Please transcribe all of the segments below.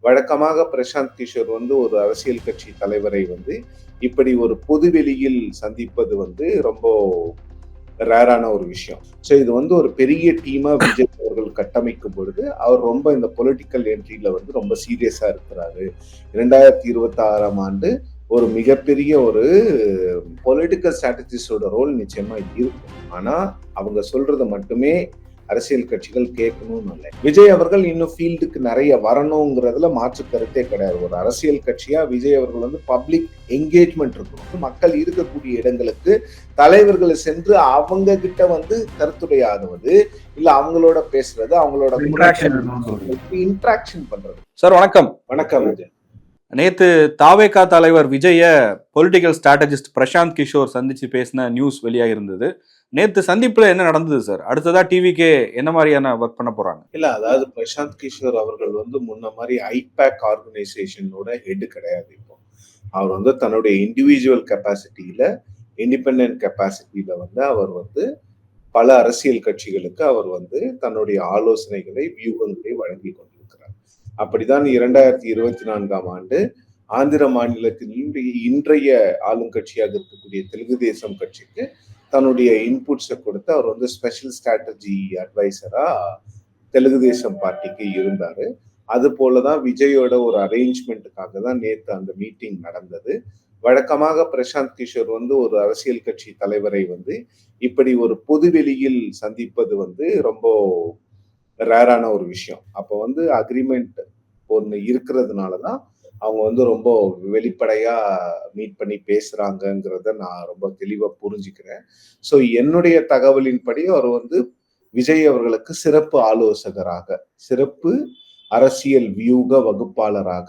வழக்கமாக பிரசாந்த் கிஷோர் வந்து ஒரு அரசியல் கட்சி தலைவரை வந்து இப்படி ஒரு பொதுவெளியில் சந்திப்பது வந்து ரொம்ப ரேரான ஒரு விஷயம். ஸோ இது வந்து ஒரு பெரிய டீமா விஜய் அவர்கள் கட்டமைக்கும் பொழுது அவர் ரொம்ப இந்த பொலிட்டிக்கல் என்ட்ரியில வந்து ரொம்ப சீரியஸா இருக்கிறாரு. 2026ஆம் ஆண்டு ஒரு மிகப்பெரிய ஒரு பொலிட்டிக்கல் ஸ்ட்ராட்டஜிஸ்டோட ரோல் நிச்சயமா இருக்கும். ஆனா அவங்க சொல்றது மட்டுமே அரசியல் கட்சிகள் கேட்கணும்னு இல்லை. விஜய் அவர்கள் இன்னும் ஃபீல்டுக்கு நிறைய வரணுங்கிறதுல மாற்று கருத்தே கிடையாது. ஒரு அரசியல் கட்சியா விஜய் அவர்கள் வந்து பப்ளிக் என்கேஜ்மெண்ட் இருக்கணும். மக்கள் இருக்கக்கூடிய இடங்களுக்கு தலைவர்களை சென்று அவங்க கிட்ட வந்து கருத்துரையாடுவது, இல்ல அவங்களோட பேசுறது, அவங்களோட இன்டராக்ஷன் பண்றது. சார் வணக்கம். வணக்கம் விஜய். நேத்து தாவேகா தலைவர் விஜய பொலிட்டிக்கல் ஸ்ட்ராட்டஜிஸ்ட் பிரசாந்த் கிஷோர் சந்திச்சு பேசின நியூஸ் வெளியாக இருந்தது. நேத்து சந்திப்புல என்ன நடந்தது சார்? அடுத்ததா டிவிக்கே என்ன மாதிரியான ஒர்க் பண்ண போறாங்க? இல்ல, அதாவது பிரசாந்த் கிஷோர் அவர்கள் வந்து முன்ன மாதிரி ஐபேக் ஆர்கனைசேஷனோட ஹெட் கிடையாது. இப்போ அவர் வந்து தன்னுடைய இண்டிவிஜுவல் கெப்பாசிட்டியில, இண்டிபெண்டன்ட் கெப்பாசிட்டியில வந்து அவர் வந்து பல அரசியல் கட்சிகளுக்கு அவர் வந்து தன்னுடைய ஆலோசனைகளை, வியூகங்களை வழங்கி கொண்டிருக்கிறார். அப்படிதான் 2024ஆம் ஆண்டு ஆந்திர மாநிலத்தில் இன்றைய ஆளுங்கட்சியாக இருக்கக்கூடிய தெலுங்கு தேசம் கட்சிக்கு தன்னுடைய இன்புட்ஸை கொடுத்து அவர் வந்து ஸ்பெஷல் ஸ்ட்ராட்டஜி அட்வைசரா தெலுங்கு தேசம் பார்ட்டிக்கு இருந்தாரு. அது போலதான் விஜயோட ஒரு அரேஞ்ச்மெண்ட்டுக்காக தான் நேற்று அந்த மீட்டிங் நடந்தது. வழக்கமாக பிரசாந்த் கிஷோர் வந்து ஒரு அரசியல் கட்சி தலைவரை வந்து இப்படி ஒரு பொதுவெளியில் சந்திப்பது வந்து ரொம்ப ரேரான ஒரு விஷயம். அப்போ வந்து அக்ரிமெண்ட் ஒன்று இருக்கிறதுனாலதான் அவங்க வந்து ரொம்ப வெளிப்படையா மீட் பண்ணி பேசுறாங்கிறத நான் ரொம்ப தெளிவா புரிஞ்சுக்கிறேன். ஸோ என்னுடைய தகவலின்படி அவர் வந்து விஜய் அவர்களுக்கு சிறப்பு ஆலோசகராக, சிறப்பு அரசியல் வியூக வகுப்பாளராக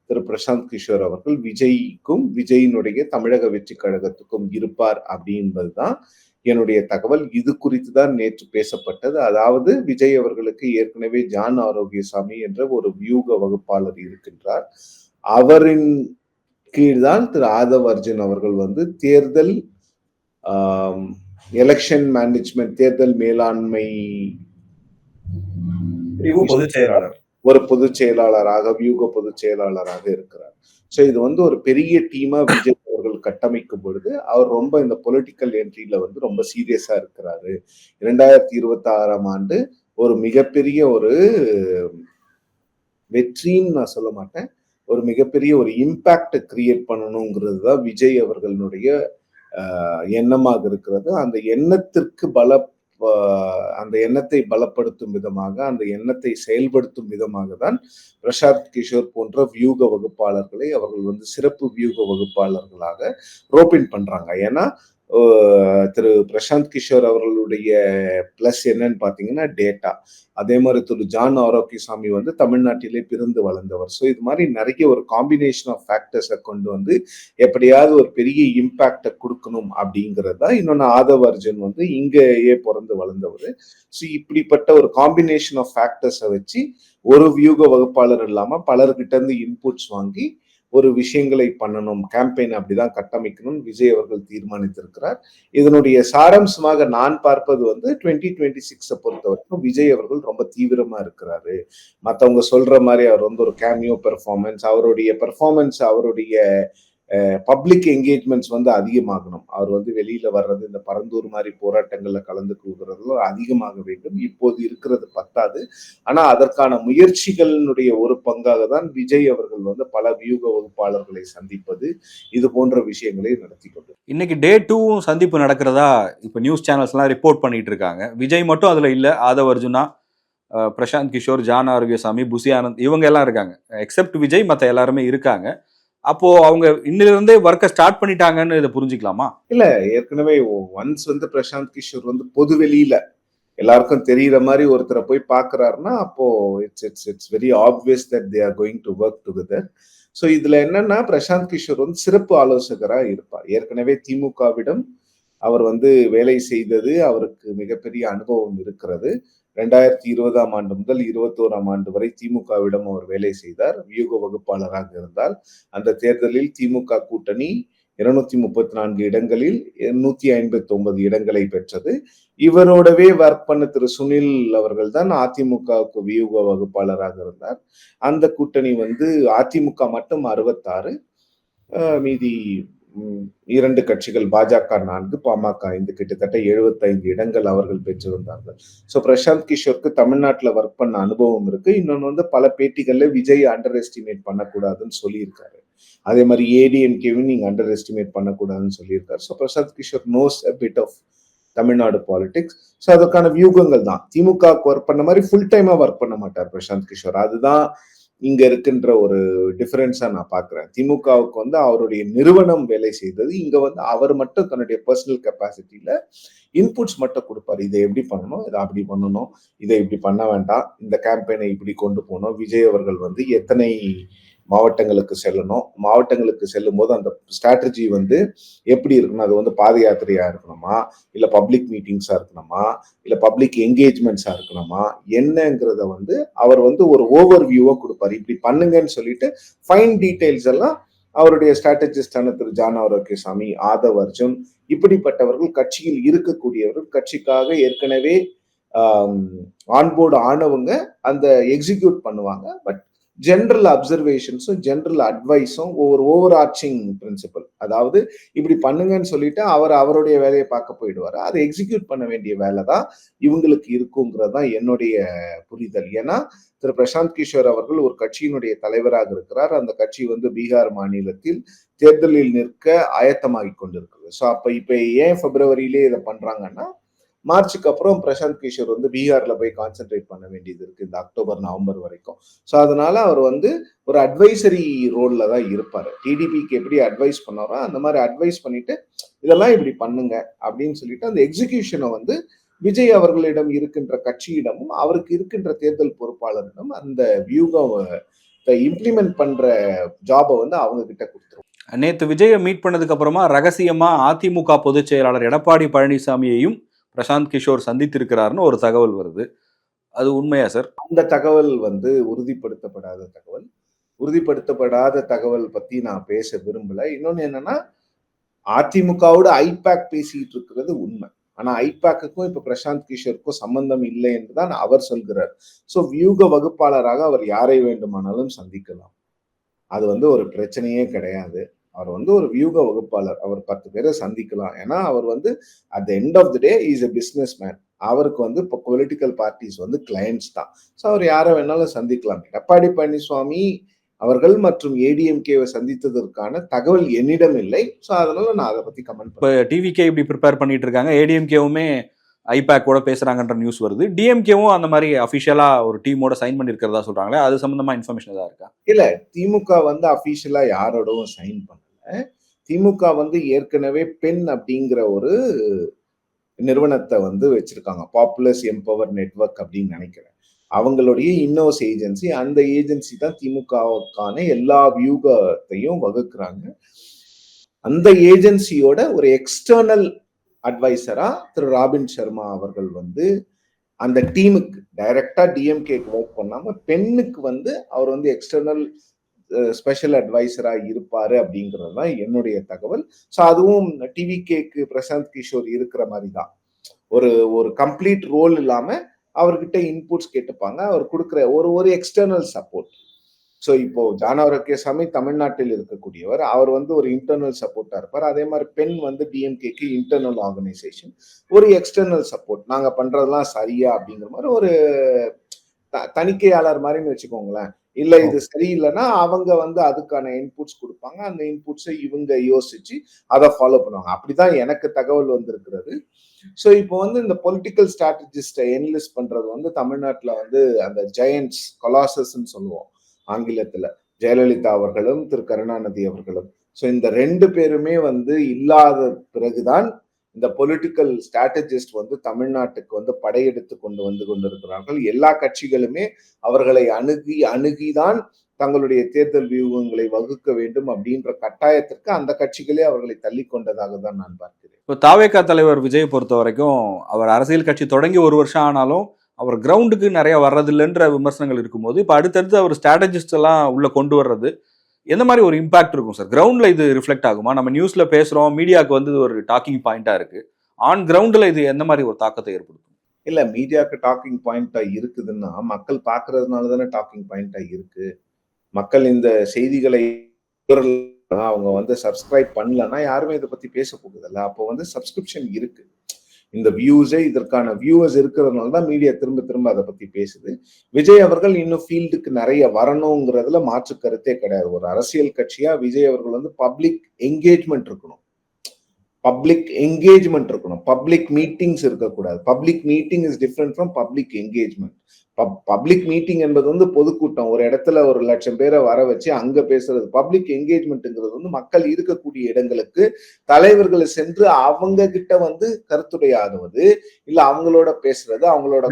திரு பிரசாந்த் கிஷோர் அவர்கள் விஜய்க்கும் விஜயினுடைய தமிழக வெற்றி கழகத்துக்கும் இருப்பார் அப்படின்பதுதான் என்னுடைய தகவல். இது குறித்து தான் நேற்று பேசப்பட்டது. அதாவது விஜய் அவர்களுக்கு ஏற்கனவே ஜான் ஆரோக்கியசாமி என்ற ஒரு வியூக வகுப்பாளர் இருக்கின்றார். அவரின் கீழ்தான் திரு ஆதவ் அர்ஜுன் அவர்கள் வந்து தேர்தல் எலெக்ஷன் மேனேஜ்மெண்ட், தேர்தல் மேலாண்மை ஒரு பொதுச் செயலாளராக, வியூக பொதுச் செயலாளராக இருக்கிறார். ஸோ இது வந்து ஒரு பெரிய டீமா விஜய் அவர்கள் கட்டமைக்கும் பொழுது அவர் ரொம்ப இந்த பொலிட்டிக்கல் என்ட்ரியில வந்து ரொம்ப சீரியஸா இருக்கிறாரு. 2026ஆம் ஆண்டு ஒரு மிகப்பெரிய ஒரு வெற்றின்னு நான் சொல்ல மாட்டேன், ஒரு மிகப்பெரிய ஒரு இம்பாக்ட் கிரியேட் பண்ணணுங்கிறது தான் விஜய் அவர்களுடைய எண்ணமாக இருக்கிறது. அந்த எண்ணத்திற்கு அந்த எண்ணத்தை பலப்படுத்தும் விதமாக, அந்த எண்ணத்தை செயல்படுத்தும் விதமாக தான் பிரசாந்த் கிஷோர் போன்ற வியூக வகுப்பாளர்களை அவர்கள் வந்து சிறப்பு வியூக வகுப்பாளர்களாக ரோபின் பண்றாங்க. ஏன்னா திரு பிரசாந்த் கிஷோர் அவர்களுடைய பிளஸ் என்னன்னு பாத்தீங்கன்னா டேட்டா. அதே மாதிரி திரு ஜான் ஆரோக்கியசாமி வந்து தமிழ்நாட்டிலே பிறந்து வளர்ந்தவர். ஸோ இது மாதிரி நிறைய ஒரு காம்பினேஷன் ஆஃப் ஃபேக்டர்ஸை கொண்டு வந்து எப்படியாவது ஒரு பெரிய இம்பாக்டை கொடுக்கணும் அப்படிங்கிறது தான். இன்னொன்று ஆதவ் அர்ஜுன் வந்து இங்கேயே பிறந்து வளர்ந்தவர். ஸோ இப்படிப்பட்ட ஒரு காம்பினேஷன் ஆஃப் ஃபேக்டர்ஸை வச்சு ஒரு வியூக வகுப்பாளர் இல்லாம பலர்கிட்ட இருந்து இன்புட்ஸ் வாங்கி ஒரு விஷயங்களை பண்ணணும், கேம்பெயின் அப்படிதான் கட்டமைக்கணும் விஜய் அவர்கள் தீர்மானித்திருக்கிறார். இதனுடைய சாராம்சமாக நான் பார்ப்பது வந்து 2026 பொறுத்த வரைக்கும் விஜய் அவர்கள் ரொம்ப தீவிரமா இருக்கிறாரு. மற்றவங்க சொல்ற மாதிரி அவர் வந்து ஒரு கேமியோ பெர்ஃபார்மன்ஸ், அவருடைய பப்ளிக் என்கேஜ்மெண்ட்ஸ் வந்து அதிகமாகணும். அவர் வந்து வெளியில வர்றது, இந்த பரந்தூர் மாதிரி போராட்டங்கள்ல கலந்து கொள்கிறதுல அதிகமாக வேண்டும். இப்போது இருக்கிறது பத்தாது. ஆனா அதற்கான முயற்சிகளினுடைய ஒரு பங்காக தான் விஜய் அவர்கள் வந்து பல வியூக வகுப்பாளர்களை சந்திப்பது, இது போன்ற விஷயங்களை நடத்தி கொண்டு இன்னைக்கு டே 2 சந்திப்பு நடக்கிறதா இப்ப நியூஸ் சேனல்ஸ் எல்லாம் ரிப்போர்ட் பண்ணிட்டு இருக்காங்க. விஜய் மட்டும் அதுல இல்ல, ஆதவ் அர்ஜுனா, பிரசாந்த் கிஷோர், ஜான் ஆரோக்கியசாமி, புசி ஆனந்த் இவங்க எல்லாம் இருக்காங்க. எக்ஸப்ட் விஜய், மற்ற எல்லாருமே இருக்காங்க. அப்போ அவங்க இன்னிலிருந்தே ஒர்க்கை ஸ்டார்ட் பண்ணிட்டாங்கன்னு இதை புரிஞ்சுக்கலாமா? இல்ல, ஏற்கனவே ஒன்ஸ் வந்து பிரசாந்த் கிஷோர் வந்து பொது வெளியில எல்லாருக்கும் தெரியுற மாதிரி ஒருத்தரை போய் பாக்குறாருன்னா அப்போ it's very obvious that they are going to work together. So இதுல என்னன்னா பிரசாந்த் கிஷோர் வந்து சிறப்பு ஆலோசகரா இருப்பார். ஏற்கனவே திமுகவிடம் அவர் வந்து வேலை செய்தது, அவருக்கு மிகப்பெரிய அனுபவம் இருக்கிறது. 2020ஆம் ஆண்டு முதல் 2021ஆம் ஆண்டு வரை திமுகவிடம் அவர் வேலை செய்தார். வியூக வகுப்பாளராக இருந்தால் அந்த தேர்தலில் திமுக கூட்டணி 234 இடங்களில் 159 இடங்களை பெற்றது. இவரோடவே ஒர்க் பண்ண திரு சுனில் அவர்கள் தான் அதிமுகவுக்கு வியூக வகுப்பாளராக இருந்தார். அந்த கூட்டணி வந்து அதிமுக மட்டும் 66, மீதி 2 கட்சிகள் பாஜக 4, பாமக 5, கிட்டத்தட்ட 75 இடங்கள் அவர்கள் பெற்றிருந்தார்கள். ஸோ பிரசாந்த் கிஷோருக்கு தமிழ்நாட்டில் ஒர்க் பண்ண அனுபவம் இருக்கு. இன்னொன்று வந்து பல பேட்டிகள்ல விஜய் அண்டர் எஸ்டிமேட் பண்ணக்கூடாதுன்னு சொல்லியிருக்காரு. அதே மாதிரி ஏடிஎம்கேவும் நீங்க அண்டர் எஸ்டிமேட் பண்ணக்கூடாதுன்னு சொல்லியிருக்காரு. So Prashant Kishor knows a bit of Tamil Nadu politics. So அதற்கான வியூகங்கள் தான். திமுக ஒர்க் பண்ண மாதிரி ஃபுல் டைமா ஒர்க் பண்ண மாட்டார் பிரசாந்த் கிஷோர். அதுதான் இங்க இருக்கின்ற ஒரு டிஃபரன்ஸா நான் பாக்குறேன். திமுகவுக்கு வந்து அவருடைய நிறுவனம் வேலை செய்தது. இங்க வந்து அவர் மட்டும் தன்னுடைய பர்சனல் கெப்பாசிட்டியில இன்புட்ஸ் மட்டும் கொடுப்பாரு. இதை எப்படி பண்ணணும், இதை அப்படி பண்ணணும், இதை இப்படி பண்ண வேண்டாம், இந்த கேம்பெயினை இப்படி கொண்டு போகணும். விஜய் அவர்கள் வந்து எத்தனை மாவட்டங்களுக்கு செல்லணும், மாவட்டங்களுக்கு செல்லும் போது அந்த ஸ்ட்ராட்டஜி வந்து எப்படி இருக்கணும், அது வந்து பாத யாத்திரையா இருக்கணுமா, இல்ல பப்ளிக் மீட்டிங்ஸா இருக்கணுமா, இல்ல பப்ளிக் என்கேஜ்மெண்ட்ஸா இருக்கணுமா, என்னங்கிறத வந்து அவர் வந்து ஒரு ஓவர் வியூவா கொடுப்பாரு. இப்படி பண்ணுங்கன்னு சொல்லிட்டு ஃபைன் டீடைல்ஸ் எல்லாம் அவருடைய ஸ்ட்ராட்டஜிஸ்டான திரு ஜான் ஆரோக்கியசாமி, ஆதவ் அர்ஜுன் இப்படிப்பட்டவர்கள் கட்சியில் இருக்கக்கூடியவர்கள், கட்சிக்காக ஏற்கனவே ஆன்போர்டு ஆனவங்க அந்த எக்ஸிக்யூட் பண்ணுவாங்க. பட் ஜென்ரல் அப்சர்வேஷன்ஸும் ஜென்ரல் அட்வைஸும் ஓவர் ஆர்ச்சிங் பிரின்சிபல், அதாவது இப்படி பண்ணுங்கன்னு சொல்லிட்டு அவருடைய வேலையை பார்க்க போயிடுவாரு. அதை எக்ஸிக்யூட் பண்ண வேண்டிய வேலை தான் இவங்களுக்கு இருக்குங்கிறது தான் என்னுடைய புரிதல். ஏன்னா திரு பிரசாந்த் கிஷோர் அவர்கள் ஒரு கட்சியினுடைய தலைவராக இருக்கிறார். அந்த கட்சி வந்து பீகார் மாநிலத்தில் தேர்தலில் நிற்க ஆயத்தமாகி கொண்டிருக்கிறது. ஸோ இப்ப ஏன் பிப்ரவரியிலே இதை பண்றாங்கன்னா, மார்ச்சுக்கு அப்புறம் பிரசாந்த் கிஷோர் வந்து பீகார்ல போய் கான்சென்ட்ரேட் பண்ண வேண்டியது இருக்கு இந்த அக்டோபர் நவம்பர் வரைக்கும். ஸோ அதனால அவர் வந்து ஒரு அட்வைசரி ரோல்ல தான் இருப்பாரு. டிடிபிக்கு எப்படி அட்வைஸ் பண்ணாரோ அந்த மாதிரி அட்வைஸ் பண்ணிட்டு இதெல்லாம் இப்படி பண்ணுங்க அப்படின்னு சொல்லிட்டு அந்த எக்ஸிகியூஷனை வந்து விஜய் அவர்களிடம் இருக்கின்ற கட்சியிடமும் அவருக்கு இருக்கின்ற தேர்தல் பொறுப்பாளரிடம் அந்த வியூகத்தை இம்ப்ளிமெண்ட் பண்ற ஜாபை வந்து அவங்க கிட்ட கொடுத்துருவோம். நேற்று விஜயை மீட் பண்ணதுக்கு அப்புறமா ரகசியமா அதிமுக பொதுச் செயலாளர் எடப்பாடி பழனிசாமியையும் பிரசாந்த் கிஷோர் சந்தித்திருக்கிறார்னு ஒரு தகவல் வருது. அது உண்மையா சார்? அந்த தகவல் வந்து உறுதிப்படுத்தப்படாத தகவல். உறுதிப்படுத்தப்படாத தகவல் பத்தி நான் பேச விரும்பல. இன்னொன்னு என்னன்னா, அதிமுகவோட ஐபேக் பேசிட்டு இருக்கிறது உண்மை. ஆனா ஐபேக்குக்கும் இப்ப பிரசாந்த் கிஷோருக்கும் சம்பந்தம் இல்லை என்றுதான் அவர் சொல்கிறார். சோ வியூக வகுப்பாளராக அவர் யாரை வேண்டுமானாலும் சந்திக்கலாம். அது வந்து ஒரு பிரச்சனையே கிடையாது. அவர் வந்து ஒரு வியூக வகுப்பாளர். அவர் 10 பேரை சந்திக்கலாம். ஏன்னா அவர் வந்து at the end of the day is a business man. அவருக்கு வந்து இப்போ பொலிட்டிக்கல் பார்ட்டிஸ் வந்து கிளையன்ட்ஸ் தான். ஸோ அவர் யாரை வேணாலும் சந்திக்கலாம். எடப்பாடி பழனிசாமி அவர்கள் மற்றும் ஏடிஎம்கேவை சந்தித்ததற்கான தகவல் என்னிடம் இல்லை. ஸோ அதனால நான் அதை பத்தி கமெண்ட் இப்போ டிவிகே இப்படி ப்ரிப்பேர் பண்ணிட்டு இருக்காங்க, ஏடிஎம்கேவுமே ஐபேக்கோட பேசுறாங்கன்ற நியூஸ் வருது. டிஎம்கேவும் அந்த மாதிரி அபிஷியலா ஒரு டீமோட சைன் பண்ணிருக்கிறதா சொல்றாங்களே, அது சம்பந்தமா இன்ஃபர்மேஷன் ஏதாவது இருக்கா? இல்ல, திமுக வந்து அபிஷியலா யாரோடவும் சைன் பண்ணல. திமுக வந்து ஏற்கனவே பென் அப்படிங்கிற ஒரு நிறுவனத்தை வந்து வச்சிருக்காங்க, பாப்புலர்ஸ் எம்பவர் நெட்வொர்க் அப்படின்னு நினைக்கிறேன். அவங்களுடைய இன்னோஸ் ஏஜென்சி, அந்த ஏஜென்சி தான் திமுகவுக்கான எல்லா வியூகத்தையும் வகுக்கிறாங்க. அந்த ஏஜென்சியோட ஒரு எக்ஸ்டர்னல் அட்வைசரா திரு ராபின் சர்மா அவர்கள் வந்து அந்த டீமுக்கு டைரக்டா டிஎம்கேக்கு ஒர்க் பண்ணாம பெண்ணுக்கு வந்து அவர் வந்து எக்ஸ்டர்னல் ஸ்பெஷல் அட்வைசரா இருப்பாரு அப்படிங்கிறது தான் என்னுடைய தகவல். ஸோ அதுவும் டிவிகேக்கு பிரசாந்த் கிஷோர் இருக்கிற மாதிரி தான். ஒரு கம்ப்ளீட் ரோல் இல்லாம அவர்கிட்ட இன்புட்ஸ் கேட்டுப்பாங்க. அவர் கொடுக்குற ஒரு எக்ஸ்டர்னல் சப்போர்ட். ஸோ இப்போ ஜான் ஆரோக்கியசாமி தமிழ்நாட்டில் இருக்கக்கூடியவர், அவர் வந்து ஒரு இன்டர்னல் சப்போர்ட்டா இருப்பார். அதே மாதிரி பெண் வந்து டிஎம்கேக்கு இன்டர்னல் ஆர்கனைசேஷன், ஒரு எக்ஸ்டர்னல் சப்போர்ட். நாங்க பண்றதெல்லாம் சரியா அப்படிங்கிற மாதிரி ஒரு தணிக்கையாளர் மாதிரின்னு வச்சுக்கோங்களேன். இல்ல இது சரியில்லைன்னா அவங்க வந்து அதுக்கான இன்புட்ஸ் கொடுப்பாங்க. அந்த இன்புட்ஸை இவங்க யோசிச்சு அதை ஃபாலோ பண்ணுவாங்க. அப்படிதான் எனக்கு தகவல் வந்திருக்கிறது. ஸோ இப்போ வந்து இந்த பொலிட்டிக்கல் ஸ்ட்ராட்டஜிஸ்டை என்லிஸ்ட் பண்றது வந்து தமிழ்நாட்டில் வந்து அந்த ஜெயண்ட்ஸ் கொலாசஸ்ன்னு சொல்லுவோம் ஆங்கிலத்துல, ஜெயலலிதா அவர்களும் திரு கருணாநிதி அவர்களும். ஸோ இந்த 2 பேருமே வந்து இல்லாத பிறகுதான் இந்த பொலிட்டிக்கல் ஸ்ட்ராட்டஜிஸ்ட் வந்து தமிழ்நாட்டுக்கு வந்து படையெடுத்து கொண்டு கொண்டிருக்கிறார்கள். எல்லா கட்சிகளுமே அவர்களை அணுகிதான் தங்களுடைய தேர்தல் வியூகங்களை வகுக்க வேண்டும் அப்படின்ற கட்டாயத்திற்கு அந்த கட்சிகளே அவர்களை தள்ளி கொண்டதாக தான் நான் பார்க்கிறேன். இப்போ தாவேகா தலைவர் விஜய் பொறுத்த வரைக்கும் அவர் அரசியல் கட்சி தொடங்கி 1 வருஷம் ஆனாலும் அவர் கிரவுண்டுக்கு நிறைய வர்றதில்லைன்ற விமர்சனங்கள் இருக்கும்போது, இப்போ அடுத்தடுத்து அவர் ஸ்ட்ராட்டஜிஸ்ட் எல்லாம் உள்ள கொண்டு வர்றது எந்த மாதிரி ஒரு இம்பாக்ட் இருக்கும் சார்? கிரவுண்ட்ல இது ரிஃப்ளெக்ட் ஆகுமா? நம்ம நியூஸ்ல பேசுறோம், மீடியாவுக்கு வந்து ஒரு டாக்கிங் பாயிண்டா இருக்கு. ஆன் கிரவுண்ட்ல இது எந்த மாதிரி ஒரு தாக்கத்தை ஏற்படுத்தும்? இல்ல மீடியாக்கு டாக்கிங் பாயிண்டா இருக்குதுன்னா, மக்கள் பார்க்கறதுனால தானே டாக்கிங் பாயிண்டா இருக்கு. மக்கள் இந்த செய்திகளை அவங்க வந்து சப்ஸ்கிரைப் பண்ணலன்னா யாருமே இதை பத்தி பேச போகுதில்ல. அப்போ வந்து சப்ஸ்கிரிப்ஷன் இருக்கு. இந்த வியூஸே இதற்கான வியூவர்ஸ் இருக்கிறதுனால தான் மீடியா திரும்ப திரும்ப அதை பத்தி பேசுது. விஜய் அவர்கள் இன்னும் ஃபீல்டுக்கு நிறைய வரணுங்கிறதுல மாற்று கருத்தே கிடையாது. ஒரு அரசியல் கட்சியா விஜய் அவர்கள் வந்து பப்ளிக் என்கேஜ்மெண்ட் இருக்கணும். பப்ளிக் மீட்டிங்ஸ் இருக்கக்கூடாது. Public meeting is different from public engagement. Public meeting என்பது வந்து பொதுக்கூட்டம். ஒரு இடத்துல 1,00,000 பேரை வர வச்சு அங்க பேசுறது. பப்ளிக் என்கேஜ்மெண்ட்ங்கிறது வந்து மக்கள் இருக்கக்கூடிய இடங்களுக்கு தலைவர்களை சென்று அவங்க கிட்ட வந்து கருத்துரையாடுவது, இல்ல அவங்களோட பேசுறது, அவங்களோட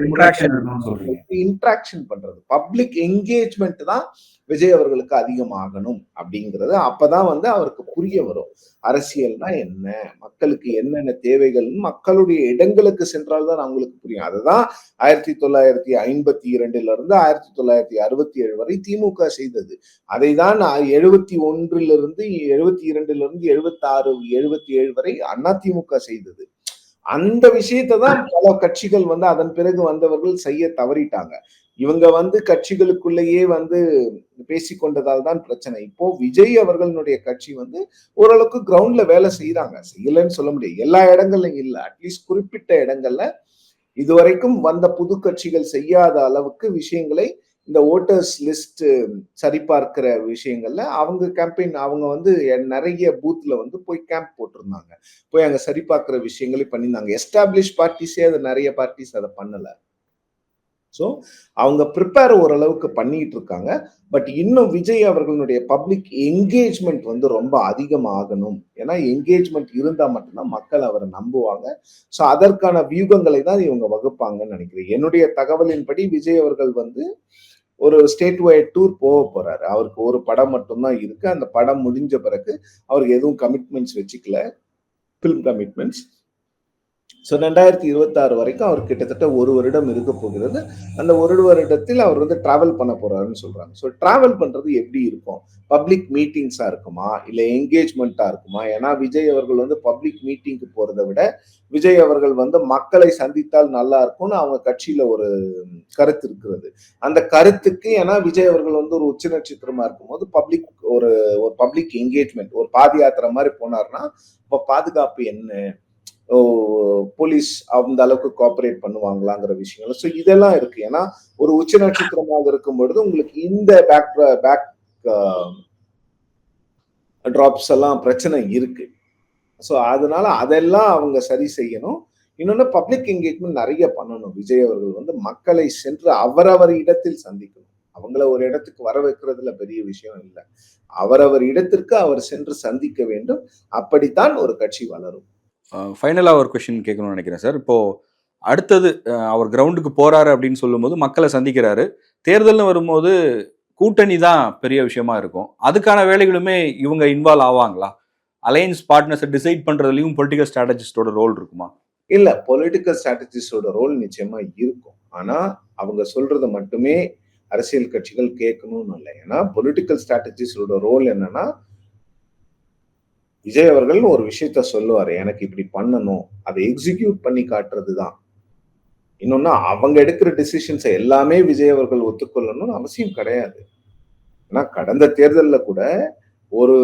இன்ட்ராக்ஷன் பண்றது. பப்ளிக் என்கேஜ்மெண்ட் தான் விஜய் அவர்களுக்கு அதிகமாகணும் அப்படிங்கிறது. அப்பதான் வந்து அவருக்கு புரிய வரும். அரசியல்னா என்ன, மக்களுக்கு என்னென்ன தேவைகள், மக்களுடைய இடங்களுக்கு சென்றால்தான் அவங்களுக்கு புரியும். அதுதான் 1952 இருந்து 1967 வரை திமுக செய்தது. அதை தான் 71 72 76 77 வரை அதிமுக செய்தது. அந்த விஷயத்தை தான் பல கட்சிகள் வந்து அதன் பிறகு வந்தவர்கள் செய்ய தவறிட்டாங்க. இவங்க வந்து கட்சிகளுக்குள்ளேயே வந்து பேசிக்கொண்டதால் தான் பிரச்சனை. இப்போ விஜய் அவர்களுடைய கட்சி வந்து ஓரளவுக்கு கிரவுண்ட்ல வேலை செய்யறாங்க. செய்யலன்னு சொல்ல முடியாது. எல்லா இடங்கள்லயும் இல்ல. அட்லீஸ்ட் குறிப்பிட்ட இடங்கள்ல இதுவரைக்கும் வந்த புது கட்சிகள் செய்யாத அளவுக்கு விஷயங்களை இந்த ஓட்டர்ஸ் லிஸ்ட் சரிபார்க்கிற விஷயங்கள்ல அவங்க கேம்பெயின் அவங்க வந்து நிறைய பூத்ல வந்து போய் கேம்ப் போட்டிருந்தாங்க. போய் அங்க சரிபார்க்கிற விஷயங்களை பண்ணியிருந்தாங்க. எஸ்டாப்ளிஷ் பார்ட்டிஸே அது நிறைய பார்ட்டிஸ் அதை பண்ணல. ஸோ அவங்க ப்ரிப்பேர் ஓரளவுக்கு பண்ணிட்டு இருக்காங்க. பட் இன்னும் விஜய் அவர்களுடைய பப்ளிக் என்கேஜ்மெண்ட் வந்து ரொம்ப அதிகமாகணும். ஏன்னா என்கேஜ்மெண்ட் இருந்தா மட்டும்தான் மக்கள் அவரை நம்புவாங்க. ஸோ அதற்கான வியூகங்களை தான் இவங்க வகுப்பாங்கன்னு நினைக்கிறேன். என்னுடைய தகவலின்படி விஜய் அவர்கள் வந்து ஒரு ஸ்டேட் வைட் டூர் போக போறாரு. அவருக்கு ஒரு படம் மட்டும்தான் இருக்கு. அந்த படம் முடிஞ்ச பிறகு அவருக்கு எதுவும் கமிட்மெண்ட்ஸ் வச்சுக்கல, பிலிம் கமிட்மெண்ட்ஸ். ஸோ 2026 வரைக்கும் அவர் கிட்டத்தட்ட 1 வருடம் இருக்க போகிறது. அந்த 1 வருடத்தில் அவர் வந்து டிராவல் பண்ண போறாருன்னு சொல்றாங்க. ஸோ டிராவல் பண்றது எப்படி இருக்கும்? பப்ளிக் மீட்டிங்ஸா இருக்குமா, இல்ல என்கேஜ்மெண்டா இருக்குமா? ஏன்னா விஜய் அவர்கள் வந்து பப்ளிக் மீட்டிங்க்கு போறதை விட விஜய் அவர்கள் வந்து மக்களை சந்தித்தால் நல்லா இருக்கும்னு அவங்க கட்சியில ஒரு கருத்து இருக்கிறது. அந்த கருத்துக்கு ஏன்னா விஜய் அவர்கள் வந்து ஒரு உச்ச நட்சத்திரமா இருக்கும்போது ஒரு பப்ளிக் என்கேஜ்மெண்ட் ஒரு பாத யாத்திரை மாதிரி போனார்னா இப்ப பாதுகாப்பு என்ன, போலீஸ் அந்த அளவுக்கு கோஆபரேட் பண்ணுவாங்களாங்கிற விஷயங்கள். ஸோ இதெல்லாம் இருக்கு. ஏன்னா ஒரு உச்ச நட்சத்திரமாக இருக்கும் பொழுது உங்களுக்கு இந்த பேக் டிராப்ஸ் எல்லாம் பிரச்சனை இருக்கு. ஸோ அதனால அதெல்லாம் அவங்க சரி செய்யணும். இன்னொன்னு பப்ளிக் என்கேஜ்மெண்ட் நிறைய பண்ணணும். விஜய் அவர்கள் வந்து மக்களை சென்று அவரவர் இடத்தில் சந்திக்கணும். அவங்கள ஒரு இடத்துக்கு வர வைக்கிறதுல பெரிய விஷயம் இல்லை. அவரவர் இடத்திற்கு அவர் சென்று சந்திக்க வேண்டும். அப்படித்தான் ஒரு கட்சி வளரும். ஃபைனலாக ஒரு கொஸ்டின் கேட்கணும்னு நினைக்கிறேன் சார். இப்போ அடுத்தது அவர் கிரவுண்டுக்கு போறாரு அப்படின்னு சொல்லும்போது மக்களை சந்திக்கிறாரு. தேர்தல்னு வரும்போது கூட்டணி தான் பெரிய விஷயமா இருக்கும். அதுக்கான வேலைகளுமே இவங்க இன்வால்வ் ஆவாங்களா? அலையன்ஸ் பார்ட்னர்ஸை டிசைட் பண்றதுலயும் பொலிட்டிக்கல் ஸ்ட்ராட்டஜிஸ்டோட ரோல் இருக்குமா? இல்ல, பொலிட்டிக்கல் ஸ்ட்ராட்டஜிஸ்டோட ரோல் நிச்சயமா இருக்கும். ஆனா அவங்க சொல்றது மட்டுமே அரசியல் கட்சிகள் கேட்கணும்னு இல்லை. ஏன்னா பொலிட்டிக்கல் ஸ்ட்ராட்டஜிஸ்டோட ரோல் என்னன்னா, விஜய் அவர்கள் ஒரு விஷயத்த சொல்லுவாரு, எனக்கு இப்படி பண்ணணும், அதை எக்ஸிக்யூட் பண்ணி காட்டுறதுதான். இன்னொன்னு அவங்க எடுக்கிற டிசிஷன்ஸ் எல்லாமே விஜய் அவர்கள் ஒத்துக்கொள்ளணும்னு அவசியம் கிடையாது. ஏன்னா கடந்த தேர்தல்ல கூட ஒரு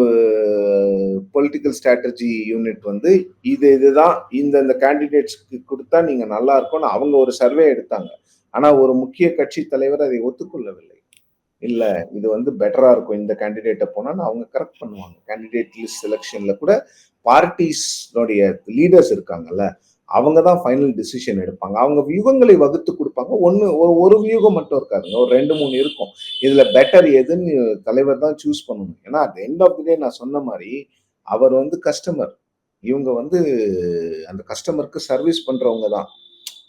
பொலிட்டிக்கல் ஸ்ட்ராட்டஜி யூனிட் வந்து இதுதான் இந்த கேண்டிடேட்ஸ்க்கு கொடுத்தா நீங்க நல்லா இருக்கும்னு அவங்க ஒரு சர்வே எடுத்தாங்க. ஆனா ஒரு முக்கிய கட்சி தலைவர் அதை ஒத்துக்கொள்ளவில்லை. இல்ல இது வந்து பெட்டரா இருக்கும் இந்த கேண்டிடேட்டை போனான்னு அவங்க கரெக்ட் பண்ணுவாங்க. கேண்டிடேட் லிஸ்ட் செலெக்ஷன்ல கூட பார்ட்டிஸ் லீடர்ஸ் இருக்காங்கல்ல, அவங்க தான் ஃபைனல் டிசிஷன் எடுப்பாங்க. அவங்க வியூகங்களை வகுத்து கொடுப்பாங்க. ஒரு வியூகம் மட்டும் இருக்காதுங்க, ஒரு 2-3 இருக்கும். இதுல பெட்டர் எதுன்னு தலைவர் தான் சூஸ் பண்ணணும். ஏன்னா அட் எண்ட் ஆஃப் தி டே நான் சொன்ன மாதிரி அவர் வந்து கஸ்டமர். இவங்க வந்து அந்த கஸ்டமருக்கு சர்வீஸ் பண்றவங்க தான்.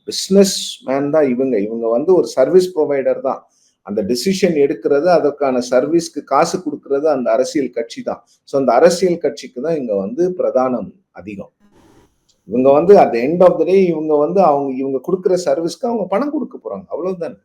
பிசினஸ் மேன் தான் இவங்க வந்து ஒரு சர்வீஸ் ப்ரொவைடர் தான். அந்த டிசிஷன் எடுக்கிறது, அதற்கான சர்வீஸ்க்கு காசு கொடுக்கறது அந்த அரசியல் கட்சி தான். ஸோ அந்த அரசியல் கட்சிக்கு தான் இங்க வந்து பிரதானம் அதிகம். இவங்க வந்து அட் எண்ட் ஆஃப் த டே இவங்க வந்து இவங்க கொடுக்குற சர்வீஸ்க்கு அவங்க பணம் கொடுக்க போறாங்க, அவ்வளவுதான்.